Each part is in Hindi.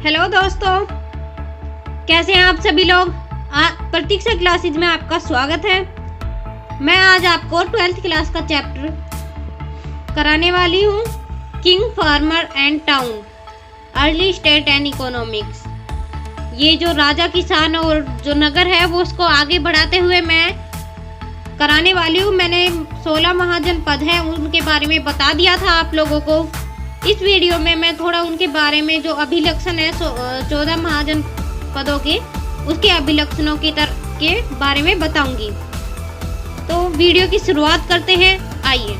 हेलो दोस्तों, कैसे हैं आप सभी लोग। प्रतीक्षा क्लासेज में आपका स्वागत है। मैं आज आपको 12th क्लास का चैप्टर कराने वाली हूँ, king, farmer and town, early state and economics. ये जो राजा, किसान और जो नगर है वो उसको आगे बढ़ाते हुए मैं कराने वाली हूँ। मैंने 16 महाजनपद हैं उनके बारे में बता दिया था आप लोगों को। इस वीडियो में मैं थोड़ा उनके बारे में जो अभिलक्षण है 14 महाजनपदों के, उसके अभिलक्षणों के बारे में बताऊंगी। तो वीडियो की शुरुआत करते हैं, आइए।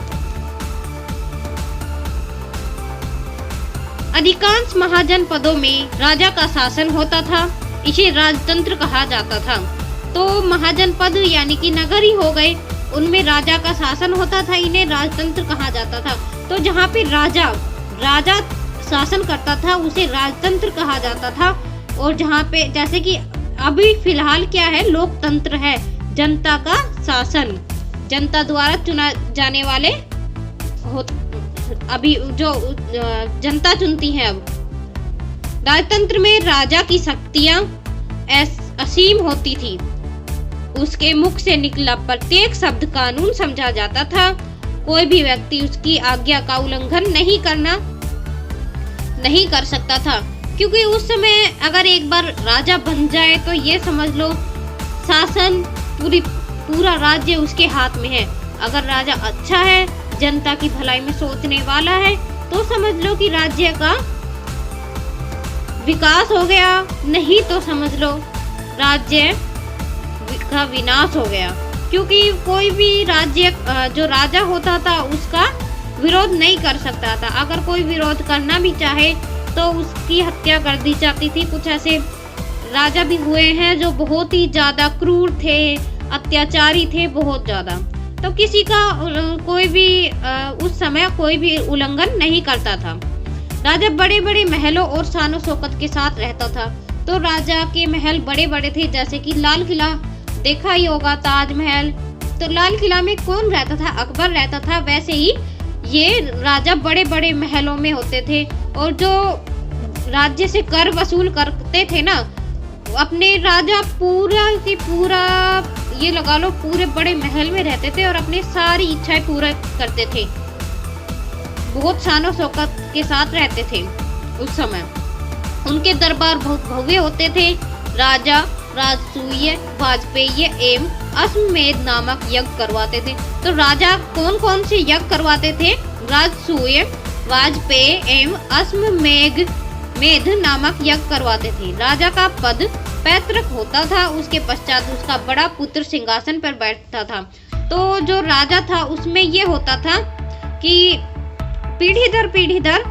अधिकांश महाजनपदों में राजा का शासन होता था, इसे राजतंत्र कहा जाता था। तो महाजनपद यानी कि नगर ही हो गए, उनमें राजा का शासन होता था, इन्हें राजतंत्र कहा जाता था। तो जहाँ पे राजा शासन करता था उसे राजतंत्र कहा जाता था। और जहाँ पे जैसे कि अभी फिलहाल क्या है, लोकतंत्र है, जनता का शासन, जनता द्वारा चुना जाने वाले अभी जो जनता चुनती है। अब राजतंत्र में राजा की शक्तियां असीम होती थी, उसके मुख से निकला प्रत्येक शब्द कानून समझा जाता था। कोई भी व्यक्ति उसकी आज्ञा का उल्लंघन नहीं कर सकता था, क्योंकि उस समय अगर एक बार राजा बन जाए तो ये समझ लो शासन पूरा राज्य उसके हाथ में है। अगर राजा अच्छा है, जनता की भलाई में सोचने वाला है, तो समझ लो कि राज्य का विकास हो गया, नहीं तो समझ लो राज्य का विनाश हो गया। क्योंकि कोई भी राज्य जो राजा होता था उसका विरोध नहीं कर सकता था। अगर कोई विरोध करना भी चाहे तो उसकी हत्या कर दी जाती थी। कुछ ऐसे राजा भी हुए हैं जो बहुत ही ज्यादा क्रूर थे, अत्याचारी थे, बहुत ज्यादा। तो किसी का कोई भी उस समय कोई भी उल्लंघन नहीं करता था। राजा बड़े बड़े महलों और शानो शौकत के साथ रहता था। तो राजा के महल बड़े बड़े थे, जैसे कि लाल किला देखा ही होगा, ताजमहल। तो लाल किला में कौन रहता था? अकबर रहता था। वैसे ही ये राजा बड़े बड़े महलों में होते थे। और जो राज्य से कर वसूल करते थे ना, अपने राजा पूरा की पूरा ये लगा लो पूरे बड़े महल में रहते थे और अपनी सारी इच्छाएं पूरा करते थे। बहुत शानो शौकत के साथ रहते थे उस समय। उनके दरबार बहुत भव्य होते थे। राजा राजसूय, वाजपेयी एवं अश्वमेध नामक यज्ञ करवाते थे। तो राजा कौन कौन से यज्ञ करवाते थे? राजसूय, वाजपेयी एवं अश्वमेध नामक यज्ञ करवाते थे। राजा का पद पैतृक होता था, उसके पश्चात उसका बड़ा पुत्र सिंहासन पर बैठता था। तो जो राजा था उसमें ये होता था कि पीढ़ी दर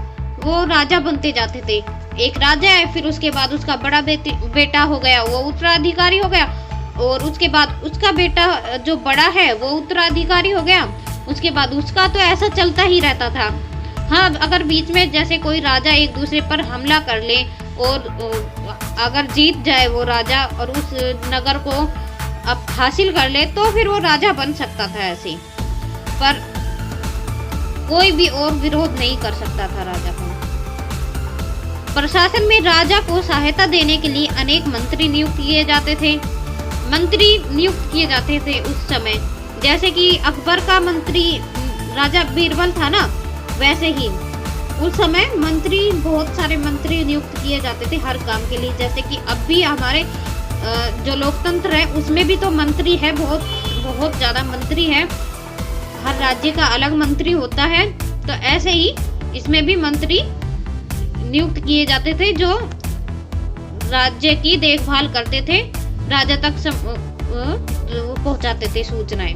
वो राजा बनते जाते थे। एक राजा है, फिर उसके बाद उसका बड़ा बेटा हो गया, वो उत्तराधिकारी हो गया। और उसके बाद उसका बेटा जो बड़ा है वो उत्तराधिकारी हो गया। उसके बाद उसका, तो ऐसा चलता ही रहता था। हाँ, अगर बीच में जैसे कोई राजा एक दूसरे पर हमला कर ले और अगर जीत जाए वो राजा और उस नगर को अब हासिल कर ले, तो फिर वो राजा बन सकता था ऐसे। पर कोई भी और विरोध नहीं कर सकता था राजा को। प्रशासन में राजा को सहायता देने के लिए अनेक मंत्री नियुक्त किए जाते थे उस समय। जैसे कि अकबर का मंत्री राजा बीरबल था ना, वैसे ही उस समय मंत्री, बहुत सारे मंत्री नियुक्त किए जाते थे हर काम के लिए। जैसे कि अब भी हमारे जो लोकतंत्र है उसमें भी तो मंत्री है, बहुत ज्यादा मंत्री है। हर राज्य का अलग मंत्री होता है। तो ऐसे ही इसमें भी मंत्री नियुक्त किए जाते थे जो राज्य की देखभाल करते थे, राजा तक पहुंचाते थे सूचनाएं।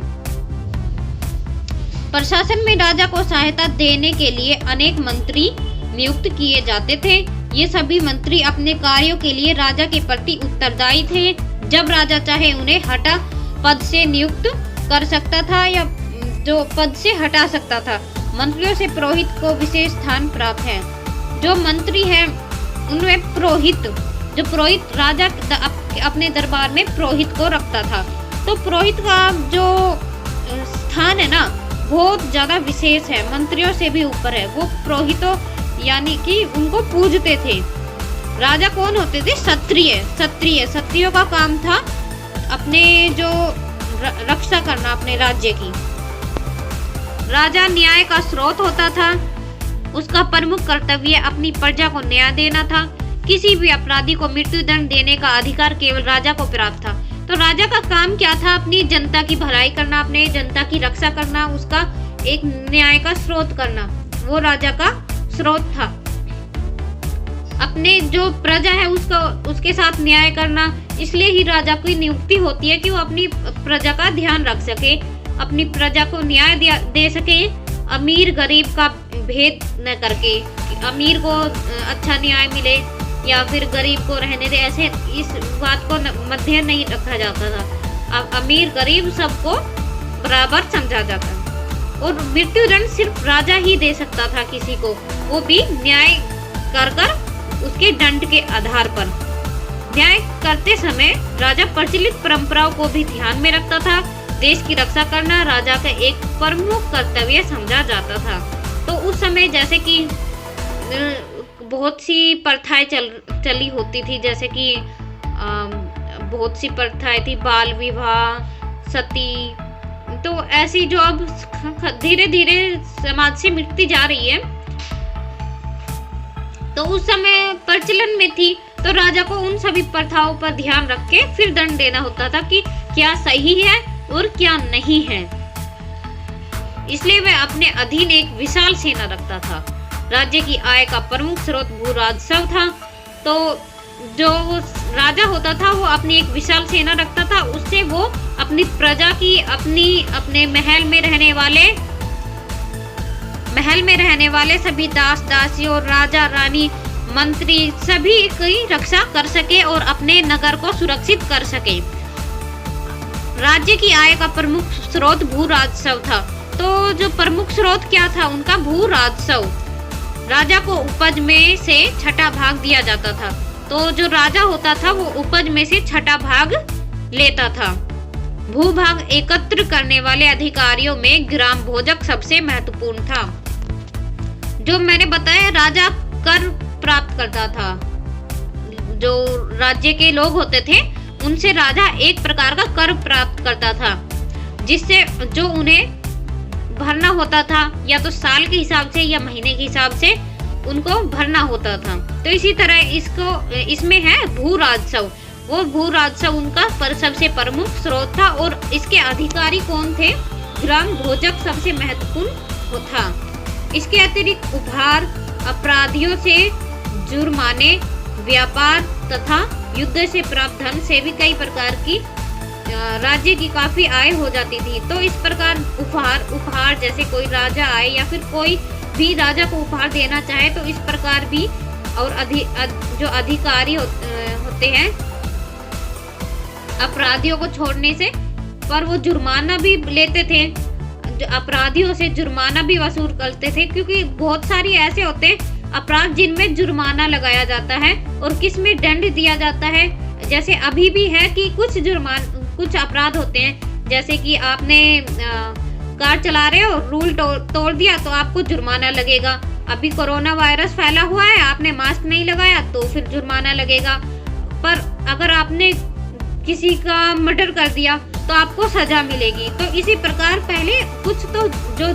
प्रशासन में राजा को सहायता देने के लिए अनेक मंत्री नियुक्त किए जाते थे। ये सभी मंत्री अपने कार्यों के लिए राजा के प्रति उत्तरदायी थे। जब राजा चाहे उन्हें हटा पद से नियुक्त कर सकता था या जो पद से हटा सकता था। मंत्रियों से पुरोहित को विशेष स्थान प्राप्त है। जो मंत्री हैं उनमें पुरोहित राजा अपने दरबार में पुरोहित को रखता था। तो पुरोहित का जो स्थान है ना, बहुत ज्यादा विशेष है, मंत्रियों से भी ऊपर है। वो पुरोहितों यानी कि उनको पूजते थे। राजा कौन होते थे? क्षत्रिय। क्षत्रियों का काम था अपने जो रक्षा करना अपने राज्य की। राजा न्याय का स्रोत होता था। उसका प्रमुख कर्तव्य अपनी प्रजा को न्याय देना था। किसी भी अपराधी को मृत्युदंड देने का अधिकार केवल राजा को प्राप्त था। तो राजा का काम क्या था? अपनी जनता की भलाई करना, अपने जनता की रक्षा करना, उसका एक न्याय का स्रोत करना, वो राजा का स्रोत था। अपने जो प्रजा है उसके साथ न्याय करना, इसलिए ही राजा की नियुक्ति होती है कि वो अपनी प्रजा का ध्यान रख सके, अपनी प्रजा को न्याय दे सके, अमीर गरीब का भेद न करके, अमीर को अच्छा न्याय मिले या फिर गरीब को रहने दे, ऐसे इस बात को मध्य नहीं रखा जाता था। अब अमीर गरीब सबको बराबर समझा जाता था। और मृत्युदंड सिर्फ राजा ही दे सकता था किसी को, वो भी न्याय कर उसके दंड के आधार पर। न्याय करते समय राजा प्रचलित परंपराओं को भी ध्यान में रखता था। देश की रक्षा करना राजा का एक प्रमुख कर्तव्य समझा जाता था। तो उस समय जैसे कि बहुत सी प्रथाएं चली होती थी, जैसे कि बहुत सी प्रथाएं थी, बाल विवाह, सती, तो ऐसी जो अब धीरे धीरे समाज से मिटती जा रही है, तो उस समय प्रचलन में थी। तो राजा को उन सभी प्रथाओं पर ध्यान रख के फिर दंड देना होता था कि क्या सही है और क्या नहीं है। इसलिए वह अपने अधीन एक विशाल सेना रखता था। राज्य की आय का प्रमुख स्रोत भू राजस्व था। तो जो राजा होता था वो अपनी एक विशाल सेना रखता था, उससे वो अपनी प्रजा की, अपने महल में रहने वाले सभी दास दासी और राजा रानी मंत्री सभी की रक्षा कर सके और अपने नगर को सुरक्षित कर सके। राज्य की आय का प्रमुख स्रोत भू राजस्व था। तो जो प्रमुख स्रोत क्या था उनका? भू राजस्व। राजा को उपज में से छठा भाग दिया जाता था। तो जो राजा होता था वो उपज में से छठा भाग लेता था। भूभाग एकत्र करने वाले अधिकारियों में ग्राम भोजक सबसे महत्वपूर्ण था। जो मैंने बताया, राजा कर प्राप्त करता था। जो राज्य के लोग होते थे उनसे राजा एक प्रकार का कर प्राप्त करता था, जिससे जो उन्हें भरना होता था या तो साल के हिसाब से या महीने के हिसाब से उनको भरना होता था। तो इसी तरह इसमें है भू राजस्व। वो भू राजस्व उनका सबसे प्रमुख स्रोत था और इसके अधिकारी कौन थे? ग्राम भोजक सबसे महत्वपूर्ण था। इसके अतिरिक्त उपहार, अपराधियों से जुर्माने, व्यापार तथा युद्ध से प्राप्त धन से भी कई प्रकार की राज्य की काफी आय हो जाती थी। तो इस प्रकार उपहार जैसे कोई राजा आए या फिर कोई भी राजा को उपहार देना चाहे तो इस प्रकार भी, और जो अधिकारी होते हैं अपराधियों को छोड़ने से, पर वो जुर्माना भी लेते थे, अपराधियों से जुर्माना भी वसूल करते थे, क्योंकि बहुत सारी ऐसे होते हैं अपराध जिनमें जुर्माना लगाया जाता है और किस में दंड दिया जाता है। जैसे अभी भी है कि कुछ अपराध होते हैं, जैसे कि आपने कार चला रहे हो, रूल तोड़ दिया तो आपको जुर्माना लगेगा। अभी कोरोना वायरस फैला हुआ है, आपने मास्क नहीं लगाया तो फिर जुर्माना लगेगा। पर अगर आपने किसी का मर्डर कर दिया तो आपको सजा मिलेगी। तो इसी प्रकार पहले कुछ तो जो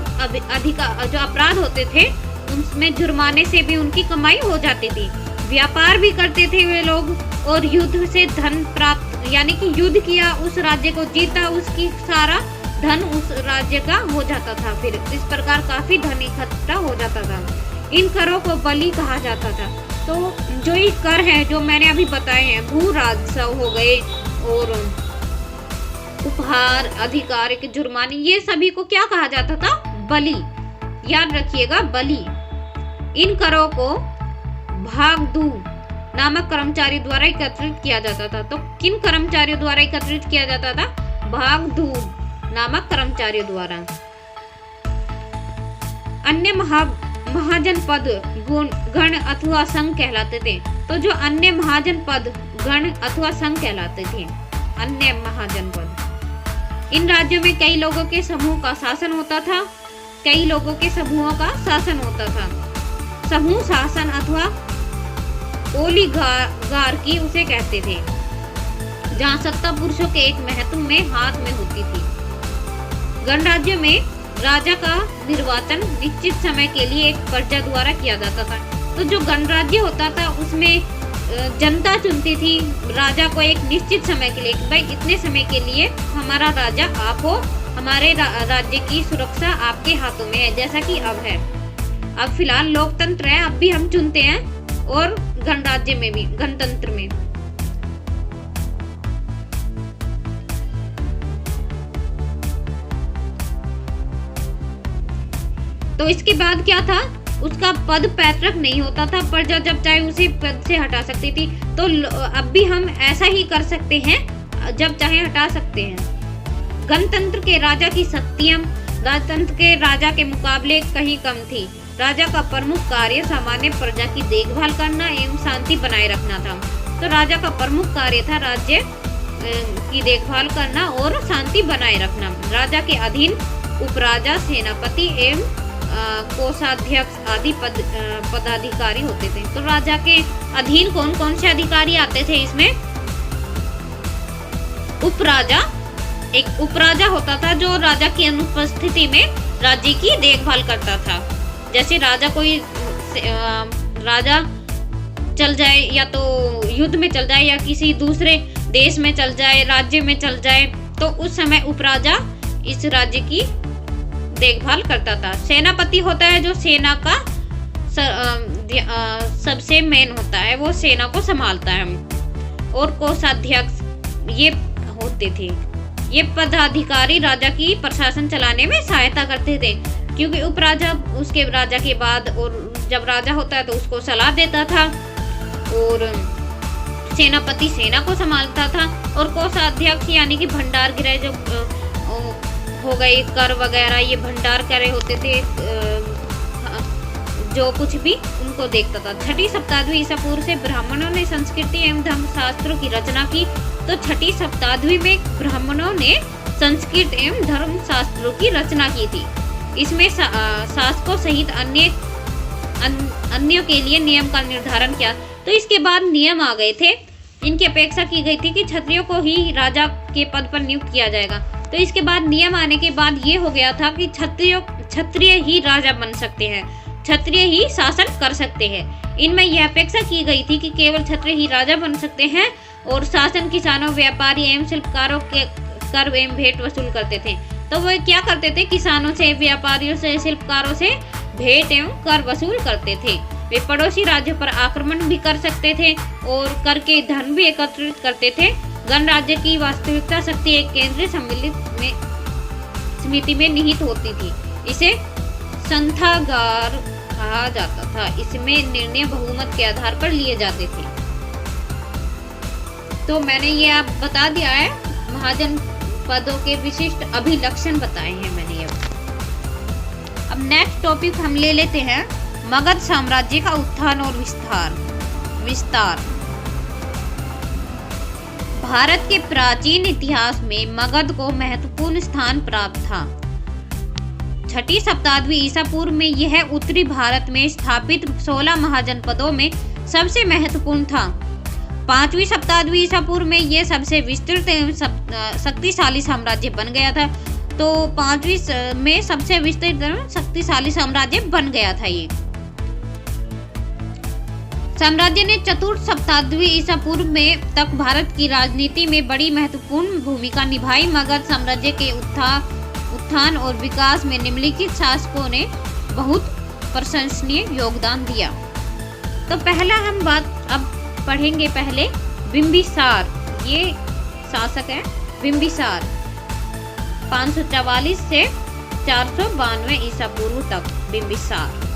अपराध होते थे उनमें जुर्माने से भी उनकी कमाई हो जाती थी। व्यापार भी करते थे वे लोग और युद्ध से धन प्राप्त, यानी कि युद्ध किया, उस राज्य को जीता, उसकी सारा धन उस राज्य का हो जाता था। फिर इस प्रकार काफी धन इकट्ठा हो जाता था। इन करों को बलि कहा जाता था। तो जो ये कर है जो मैंने अभी बताए हैं, भू राजस्व हो गए और उपहार, अधिकारिक, जुर्माने, ये सभी को क्या कहा जाता था? बलि। याद रखिएगा, बलि। इन करों को भागदू नामक कर्मचारी द्वारा एकत्रित किया जाता था। तो किन कर्मचारियों द्वारा एकत्रित किया जाता था? भागदू नामक कर्मचारियों द्वारा। अन्य महाजन पद गण अथवा संघ कहलाते थे। तो जो अन्य महाजन पद गण अथवा संघ कहलाते थे, अन्य महाजन पद। इन राज्यों में कई लोगों के समूह का शासन होता था। कई लोगों के समूहों का शासन होता था। समूह शासन अथवा ओलिगार्की उसे कहते थे, जहाँ सत्ता पुरुषों के एक महत्व में हाथ में होती थी। गणराज्य में राजा का निर्वाचन निश्चित समय के लिए एक प्रजा द्वारा किया जाता था। तो जो गणराज्य होता था उसमें जनता चुनती थी राजा को एक निश्चित समय के लिए, भाई इतने समय के लिए हमारा राजा आप हो, हमारे राज्य की सुरक्षा आपके हाथों में है, जैसा कि अब है। अब फिलहाल लोकतंत्र है, अब भी हम चुनते हैं, और गणराज्य में भी, गणतंत्र में। तो इसके बाद क्या था, उसका पद पैतृक नहीं होता था, प्रजा जब चाहे उसे पद से हटा सकती थी। तो अब भी हम ऐसा ही कर सकते हैं, जब चाहे हटा सकते हैं। गणतंत्र के राजा की शक्तियां राजतंत्र के राजा के मुकाबले कहीं कम थी। राजा का प्रमुख कार्य सामान्य प्रजा की देखभाल करना एवं शांति बनाए रखना था। तो राजा का प्रमुख कार्य था राज्य की देखभाल करना और शांति बनाए रखना। राजा के अधीन उपराजा, सेनापति एवं कोषाध्यक्ष आदि पदाधिकारी होते थे। तो राजा के अधीन कौन कौन से अधिकारी आते थे इसमें? उपराजा, एक उपराजा होता था जो राजा की अनुपस्थिति में राज्य की देखभाल करता था। जैसे राजा कोई राजा चल जाए, या तो युद्ध में चल जाए, या किसी दूसरे देश में चल जाए, राज्य में चल जाए, तो उस समय उपराजा इस राज्य की देखभाल करता था। सेनापति होता है जो सेना का सबसे मेन होता है, वो सेना को संभालता है। और कोषाध्यक्ष ये होते थे, ये पदाधिकारी राजा की प्रशासन चलाने में सहायता करते थे, क्योंकि उपराजा उसके राजा के बाद, और जब राजा होता है तो उसको सलाह देता था, और सेनापति सेना को संभालता था, और कोषाध्यक्ष यानी कि भंडार गृह जो हो गए, कर वगैरह, ये भंडार करे होते थे, जो कुछ भी उनको देखता था। छठी शताब्दी ईसा पूर्व से ब्राह्मणों ने संस्कृति एवं धर्मशास्त्रों की रचना की। तो छठी शताब्दी में ब्राह्मणों ने संस्कृत एवं धर्मशास्त्रों की रचना की थी। इसमें शासकों सहित अन्यों के लिए नियम का निर्धारण किया। तो इसके बाद नियम आ गए थे, इनकी अपेक्षा की गई थी कि क्षत्रियों को ही राजा के पद पर नियुक्त किया जाएगा। तो इसके बाद नियम आने के बाद ये हो गया था कि क्षत्रिय ही राजा बन सकते हैं, क्षत्रिय ही शासन कर सकते हैं। इनमें यह अपेक्षा की गई थी कि केवल क्षत्रिय ही राजा बन सकते हैं, और शासन किसानों, व्यापारी एवं शिल्पकारों के कर एवं भेंट वसूल करते थे। तो वो क्या करते थे, किसानों से, व्यापारियों से, शिल्पकारों से भेंट एवं कर वसूल करते थे। वे पड़ोसी राज्यों पर आक्रमण भी कर सकते थे और कर के धन भी एकत्रित करते थे। गणराज्य की वास्तविकता शक्ति एक केंद्रीय समिति में निहित होती थी। इसे संथागार कहा जाता था। इसमें निर्णय बहुमत के आधार पर लिए जाते थे। तो मैंने ये आप बता दिया है, महाजन पदों के विशिष्ट अभिलक्षण बताए हैं मैंने। अब नेक्स्ट टॉपिक हम ले लेते हैं मगध साम्राज्य का उत्थान और विस्तार। भारत के प्राचीन इतिहास में मगध को महत्वपूर्ण स्थान प्राप्त था। छठी शताब्दी ईसा पूर्व में यह उत्तरी भारत में स्थापित 16 महाजनपदों में सबसे महत्वपूर्ण था। 5वीं शताब्दी ईसा पूर्व में यह सबसे विस्तृत एवं शक्तिशाली साम्राज्य बन गया था। तो 5वीं में सबसे विस्तृत एवं शक्तिशाली साम्राज्य बन गया था ये साम्राज्य ने। चतुर्थ शताब्दी ईसा पूर्व में तक भारत की राजनीति में बड़ी महत्वपूर्ण भूमिका निभाई। मगध साम्राज्य के उत्थान और विकास में निम्नलिखित शासकों ने बहुत प्रशंसनीय योगदान दिया। तो पहला हम बात अब पढ़ेंगे पहले बिंबिसार। ये शासक है बिंबिसार, 544 से 492 ईसा पूर्व तक बिंबिसार।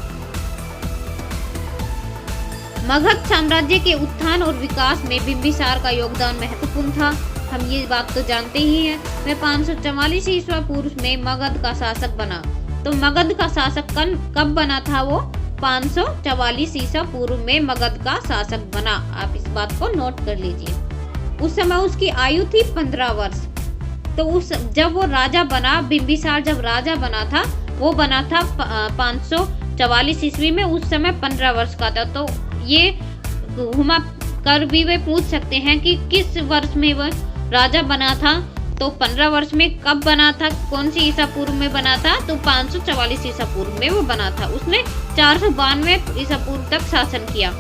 मगध साम्राज्य के उत्थान और विकास में बिंबिसार का योगदान महत्वपूर्ण था, हम ये बात तो जानते ही हैं। वह 544 ईसा पूर्व में मगध का शासक बना। तो मगध का शासक कब बना था? वो 544 ईसा पूर्व में मगध का शासक बना। आप इस बात को नोट कर लीजिए। उस समय उसकी आयु थी 15 वर्ष। तो जब वो राजा बना, बिंबिसार जब राजा बना था, वो बना था 544 ईस्वी में। उस समय 15 वर्ष का था। तो ये घुमा कर भी वे पूछ सकते हैं कि किस वर्ष में वह राजा बना था। तो 15 वर्ष में कब बना था, कौन सी ईसा पूर्व में बना था, तो 544 ईसा पूर्व में वो बना था। उसने 492 ईसा पूर्व तक शासन किया।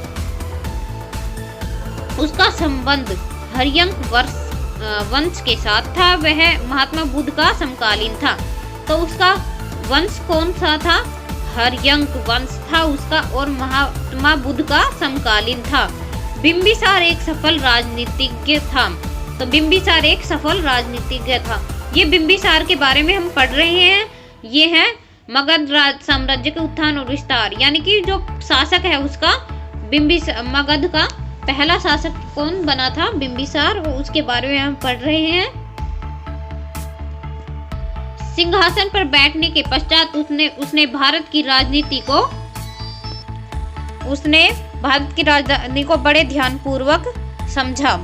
उसका संबंध हर्यंक वंश के साथ था। वह महात्मा बुद्ध का समकालीन था। तो उसका वंश कौन सा था, हर्यंक वंश था उसका, और महात्मा बुद्ध का समकालीन था। बिंबिसार एक सफल राजनीतिज्ञ था। तो बिंबिसार एक सफल राजनीतिज्ञ था। ये बिंबिसार के बारे में हम पढ़ रहे हैं। ये है मगध साम्राज्य के उत्थान और विस्तार, यानी कि जो शासक है उसका मगध का पहला शासक कौन बना था, बिंबिसार, और उसके बारे में हम पढ़ रहे हैं। सिंहासन पर बैठने के पश्चात उसने भारत की राजधानी को बड़े ध्यानपूर्वक समझा।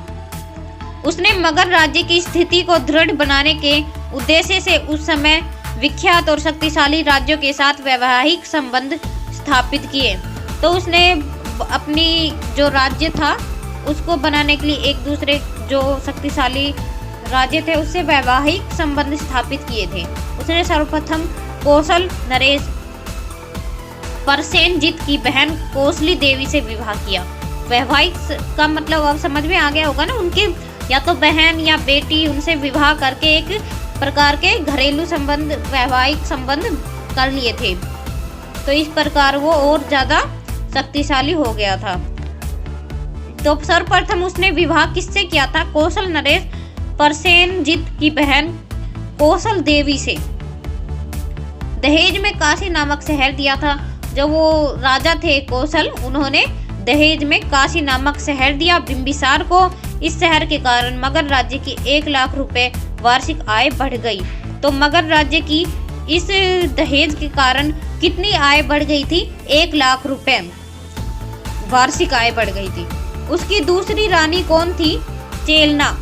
उसने मगध राज्य की स्थिति को दृढ़ बनाने के उद्देश्य से उस समय विख्यात और शक्तिशाली राज्यों के साथ वैवाहिक संबंध स्थापित किए। तो उसने अपनी जो राज्य था उसको बनाने के लिए एक दूसरे जो शक्तिशाली राज्य थे उससे वैवाहिक संबंध स्थापित किए थे। उसने सर्वप्रथम कौशल नरेश परसेनजीत की बहन कौशली देवी से विवाह किया। वैवाहिक का मतलब अब समझ में आ गया होगा ना, उनके या तो बहन या बेटी, उनसे विवाह करके एक प्रकार के घरेलू संबंध, वैवाहिक संबंध कर लिए थे। तो इस प्रकार वो और ज्यादा शक्तिशाली हो गया था। तो सर्वप्रथम उसने विवाह किससे किया था, कौशल नरेश परसेनजीत की बहन कौशल देवी से। दहेज में काशी नामक शहर दिया था। जब वो राजा थे कौशल, उन्होंने दहेज में काशी नामक शहर दिया बिंबिसार को। इस शहर के कारण मगध राज्य की 1 लाख रुपए वार्षिक आय बढ़ गई। तो मगध राज्य की इस दहेज के कारण कितनी आय बढ़ गई थी, 1 लाख रुपए वार्षिक आय बढ़ गई थी। उसकी दूसरी रानी कौन थी, चेलना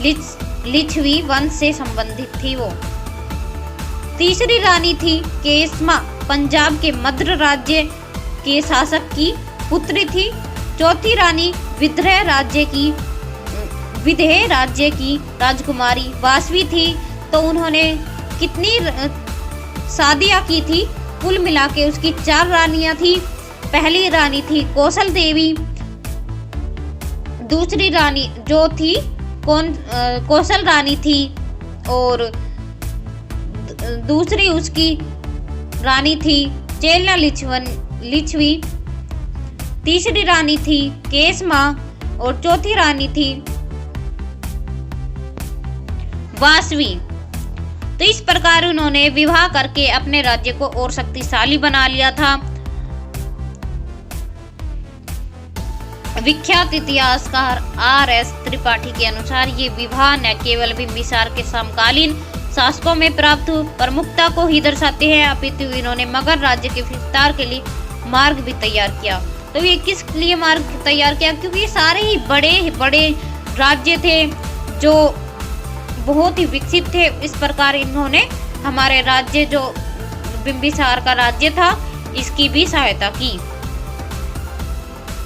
लिच्छवी वंश से संबंधित थी वो। तीसरी रानी थी केसमा, पंजाब के मद्र राज्य के शासक की पुत्री थी। चौथी रानी विदेह राज्य की राजकुमारी वासवी थी। तो उन्होंने कितनी शादियां की थी, कुल मिला के उसकी 4 रानियां थी। पहली रानी थी कौशल देवी, दूसरी रानी जो थी कौशल रानी थी, और दूसरी उसकी रानी थी चेलना लिच्छवी, तीसरी रानी थी केसमा, और चौथी रानी थी वासवी। तो इस प्रकार उन्होंने विवाह करके अपने राज्य को और शक्तिशाली बना लिया था। विख्यात इतिहासकार R.S. त्रिपाठी के अनुसार ये विवाह न केवल बिंबिसार के समकालीन शासकों में प्राप्त प्रमुखता को ही दर्शाते हैं, अपितु इन्होंने मगध राज्य के विस्तार के लिए मार्ग भी तैयार किया। तो ये किस लिए मार्ग तैयार किया, क्योंकि ये सारे ही बड़े बड़े राज्य थे जो बहुत ही विकसित थे। इस प्रकार इन्होंने हमारे राज्य जो बिंबिसार का राज्य था इसकी भी सहायता की।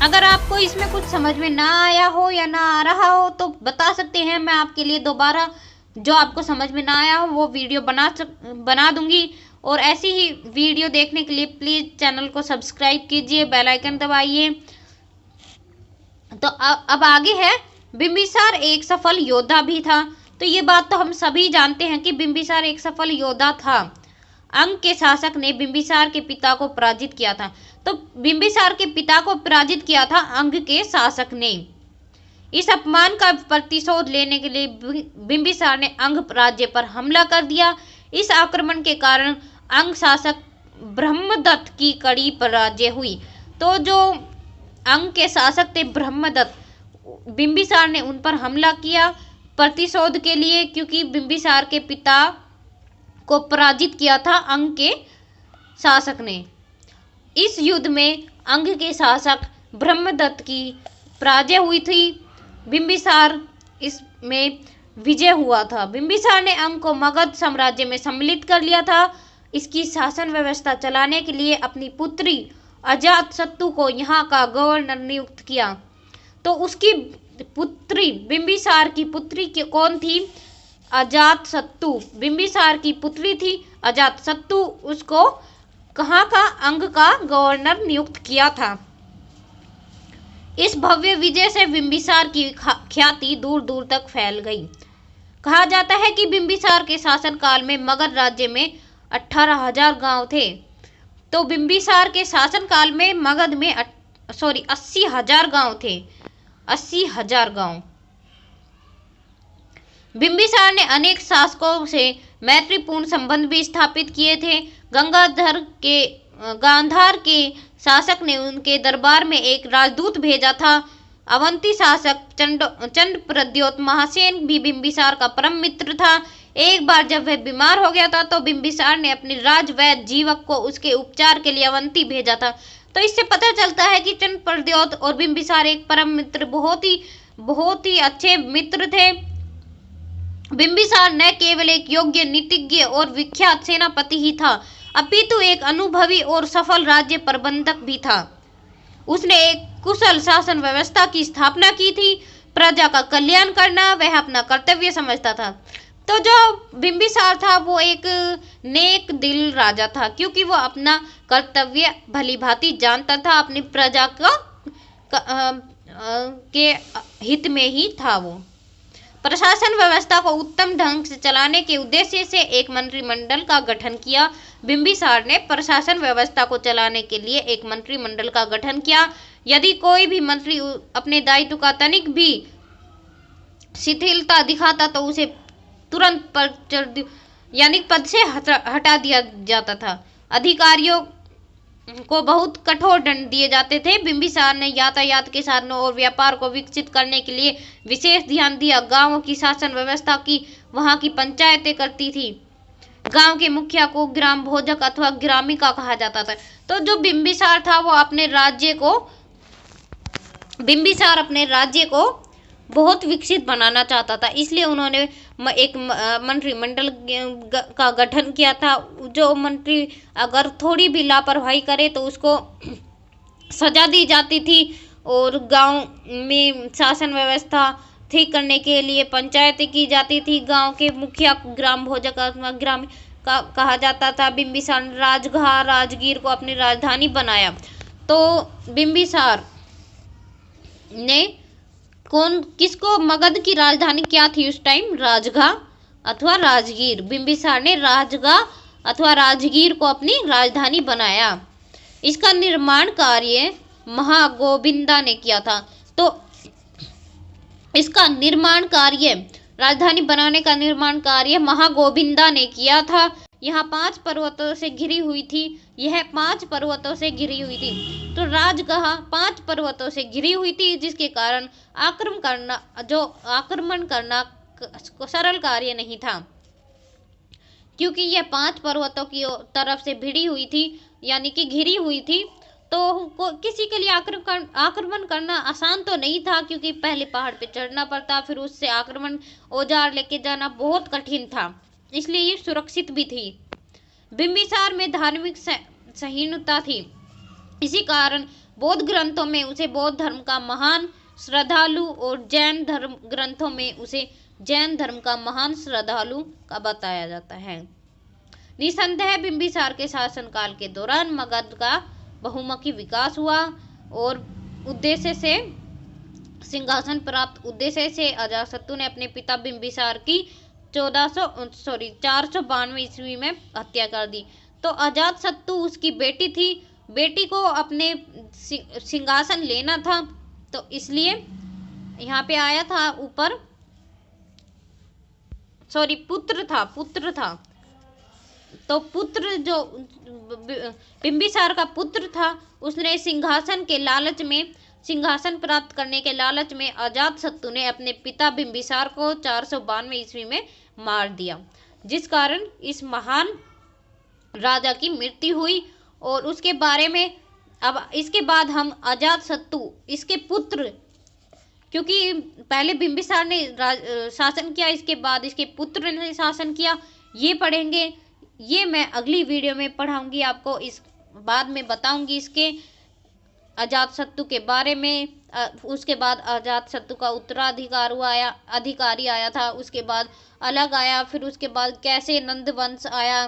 अगर आपको इसमें कुछ समझ में ना आया हो या ना आ रहा हो तो बता सकते हैं, मैं आपके लिए दोबारा जो आपको समझ में ना आया हो वो वीडियो बना दूंगी। और ऐसी ही वीडियो देखने के लिए प्लीज़ चैनल को सब्सक्राइब कीजिए, बेल आइकन दबाइए। तो अब आगे है, बिंबिसार एक सफल योद्धा भी था। तो ये बात तो हम सभी जानते हैं कि बिंबिसार एक सफल योद्धा था। अंग के शासक ने बिंबिसार के पिता को पराजित किया था। तो बिंबिसार के पिता को पराजित किया था अंग के शासक ने। इस अपमान का प्रतिशोध लेने के लिए बिंबिसार ने अंग राज्य पर हमला कर दिया। इस आक्रमण के कारण अंग शासक ब्रह्मदत्त की कड़ी पराजय हुई। तो जो अंग के शासक थे ब्रह्मदत्त, बिंबिसार ने उन पर हमला किया प्रतिशोध के लिए, क्योंकि बिंबिसार के पिता को पराजित किया था अंग के शासक ने। इस युद्ध में अंग के शासक ब्रह्मदत्त की पराजय हुई थी। बिंबिसार इसमें विजय हुआ था। बिंबिसार ने अंग को मगध साम्राज्य में सम्मिलित कर लिया था। इसकी शासन व्यवस्था चलाने के लिए अपनी पुत्री अजातशत्रु को यहाँ का गवर्नर नियुक्त किया। तो उसकी पुत्री बिंबिसार की पुत्री कौन थी? अजातशत्रु। बिंबिसार की पुत्री थी अजातशत्रु। उसको कहाँ का अंग का गवर्नर नियुक्त किया था। इस भव्य विजय से बिंबिसार की ख्याति दूर दूर तक फैल गई। कहा जाता है कि बिंबिसार के शासनकाल में मगध राज्य में 18,000 गांव थे। तो बिंबिसार के शासनकाल में मगध में 80,000 गांव थे। 80,000 गांव। बिंबिसार ने अनेक शासकों से मैत्रीपूर्ण संबंध भी स्थापित किए थे। गांधार के शासक ने उनके दरबार में एक राजदूत भेजा था। अवंती शासक चंद्रप्रद्योत महासेन भी बिंबिसार का परम मित्र था। एक बार जब वह बीमार हो गया था तो बिंबिसार ने अपने राजवैद्य जीवक को उसके उपचार के लिए अवंती भेजा था। तो इससे पता चलता है कि चंद्रप्रद्योत और बिंबिसार एक परम मित्र, बहुत ही अच्छे मित्र थे। बिंबिसार न केवल एक योग्य नीतिज्ञ और विख्यात सेनापति ही था, अपितु एक अनुभवी और सफल राज्य प्रबंधक भी था। उसने एक कुशल शासन व्यवस्था की स्थापना की थी। प्रजा का कल्याण करना वह अपना कर्तव्य समझता था। तो जो बिंबिसार था वो एक नेक दिल राजा था, क्योंकि वो अपना कर्तव्य भली भांति जानता था। अपनी प्रजा के हित में ही था। वो प्रशासन व्यवस्था को उत्तम ढंग से चलाने के उद्देश्य से एक मंत्रिमंडल का गठन किया। बिंबिसार ने प्रशासन व्यवस्था को चलाने के लिए एक मंत्रिमंडल का गठन किया। यदि कोई भी मंत्री अपने दायित्व का तनिक भी शिथिलता दिखाता तो उसे तुरंत पद से हटा दिया जाता था। अधिकारियों को बहुत कठोर दंड दिए जाते थे। बिंबिसार ने यातायात के साधनों और व्यापार को विकसित करने के लिए विशेष ध्यान दिया। गांवों की शासन व्यवस्था की वहां की पंचायतें करती थी। गांव के मुखिया को ग्राम भोजक अथवा ग्रामिका कहा जाता था। तो जो बिंबिसार था वो अपने राज्य को बहुत विकसित बनाना चाहता था, इसलिए उन्होंने एक मंत्रिमंडल का गठन किया था। जो मंत्री अगर थोड़ी भी लापरवाही करे तो उसको सजा दी जाती थी। और गांव में शासन व्यवस्था ठीक करने के लिए पंचायतें की जाती थी। गांव के मुखिया ग्राम भोजक अथवा ग्राम का कहा जाता था। बिंबिसार ने राजगीर को अपनी राजधानी बनाया। तो बिंबिसार ने किसको मगध की राजधानी क्या थी उस टाइम? राजगाह अथवा राजगीर। बिंबिसार ने राजगाह अथवा राजगीर को अपनी राजधानी बनाया। इसका निर्माण कार्य महागोविंदा ने किया था। तो इसका निर्माण कार्य, राजधानी बनाने का निर्माण कार्य महागोविंदा ने किया था। यह 5 पर्वतों से घिरी हुई थी। तो राजगाह 5 पर्वतों से घिरी हुई थी, जिसके कारण आक्रमण करना सरल कार्य नहीं था, क्योंकि यह 5 पर्वतों की तरफ से भिड़ी हुई थी, यानी कि घिरी हुई थी। तो किसी के लिए आक्रमण करना आसान तो नहीं था, क्योंकि पहले पहाड़ पे चढ़ना पड़ता, फिर उससे आक्रमण औजार लेके जाना बहुत कठिन था, इसलिए ये सुरक्षित भी थी। बिंबिसार में धार्मिक सहीनता थी। इसी कारण बौद्ध ग्रंथों में उसे बौद्ध धर्म का महान श्रद्धालु और जैन धर्म ग्रंथों में उसे जैन धर्म का महान श्रद्धालु का बताया जाता है। निसंदेह बिंबिसार के शासनकाल के दौरान मगध का बहुमुखी विकास हुआ और सिंहासन प्राप्त उद्देश्य से अजातशत्रु ने अपने पिता बिंबिसार की 492 ईस्वी में हत्या कर दी। तो अजातशत्रु उसकी बेटी थी। बेटी को अपने सिंहासन लेना था, तो इसलिए यहाँ पे आया था ऊपर, पुत्र था। तो पुत्र जो बिंबिसार का पुत्र था, उसने सिंहासन प्राप्त करने के लालच में अजातशत्रु ने अपने पिता बिंबिसार को 492 ईस्वी में मार दिया, जिस कारण इस महान राजा की मृत्यु हुई। और उसके बारे में अब इसके बाद हम अजातशत्रु इसके पुत्र, क्योंकि पहले बिंबिसार ने शासन किया, इसके बाद इसके पुत्र ने शासन किया, ये पढ़ेंगे। ये मैं अगली वीडियो में पढ़ाऊंगी आपको। बाद में बताऊंगी इसके अजातशत्रु के बारे में। उसके बाद अजातशत्रु का अधिकारी आया था, उसके बाद अलग आया, फिर उसके बाद कैसे नंद वंश आया,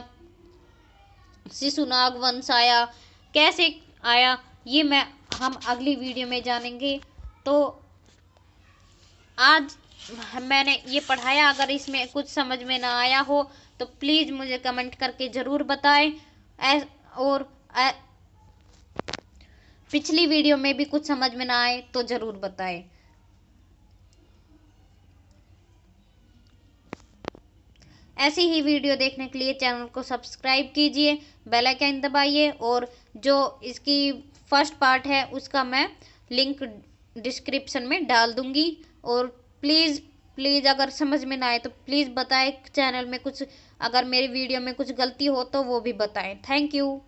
शिशुनाग वंश आया, कैसे आया, ये हम अगली वीडियो में जानेंगे। तो आज मैंने ये पढ़ाया, अगर इसमें कुछ समझ में ना आया हो तो प्लीज़ मुझे कमेंट करके ज़रूर बताएं। और पिछली वीडियो में भी कुछ समझ में ना आए तो ज़रूर बताएं। ऐसी ही वीडियो देखने के लिए चैनल को सब्सक्राइब कीजिए, बेल आइकन दबाइए, और जो इसकी फर्स्ट पार्ट है उसका मैं लिंक डिस्क्रिप्शन में डाल दूंगी। और प्लीज़ अगर समझ में ना आए तो प्लीज़ बताएं, चैनल में कुछ, अगर मेरी वीडियो में कुछ गलती हो तो वो भी बताएं। Thank you.